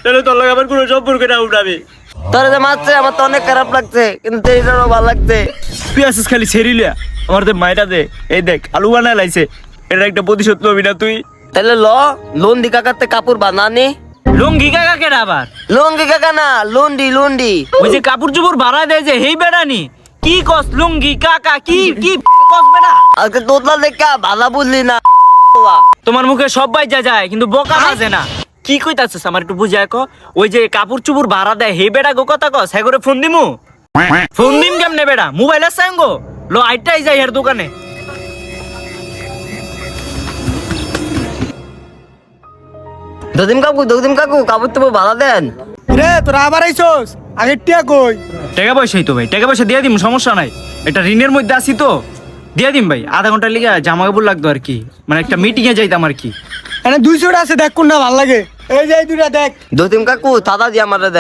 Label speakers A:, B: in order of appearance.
A: তাহলে তোর লগে আমার কোনো সম্পর্ক না উঠাবি।
B: তোর যে মারছে আমার তো অনেক খারাপ লাগছে, কিন্তু এইটারও ভালো লাগছে।
A: তুই আসিস খালি ছেড়িলিয়া আমার তো মাইটা দে। এই দেখ আলু বানায় লাইছে, এটা একটা প্রতিশোধ লবি না তুই?
B: তাহলে লোন দি কাকাতে কাপড় বানানি।
A: লুঙ্গি কাকা কেডা আবার?
B: লুঙ্গি কাকা না, লুন্ডি লুন্ডি।
A: ওই যে কাপড় চোপড় ভাড়া দেয় যে হেই বেড়ানি কি কস? লুঙ্গি কাকা কি কি কস বেড়া?
B: আজকে তোতলা দেখা ভালো বুঝলি না।
A: তোমার মুখে সবাই যা যায় কিন্তু বোকা বাজে না। কি কইতাছিস আমার একটু বুঝায় ক। ওই যে কাপড় চোপড় ভাড়া দেয় হে বেড়া গো কথা কস, হ্যাঁ করে ফোন দিমু? ফোন দিম কেমনে বেড়া? মোবাইল আছে গো, লো আইটাই যাই এর দোকানে।
B: দদিম কাকু কাপড় তো ভালো দেন
C: রে। তোরা আবার আইছস? আগে টিয়া কই?
A: টাকা পয়সাই তো ভাই, টাকা পয়সা দিয়ে দিম, সমস্যা নাই। এটা ঋণের মধ্যে আছি তো দিয়ে দিম ভাই। আধা ঘন্টার লিগে জামা কাপড় লাগতো আর কি, মানে একটা মিটিং এ যাইতাম আর কি।
C: এনে 200 আছে, দেখ কোনটা ভাল লাগে। এই যে এই দুইটা দেখ।
B: দদিম কাকু দাদা দিয়ে আমার দেন।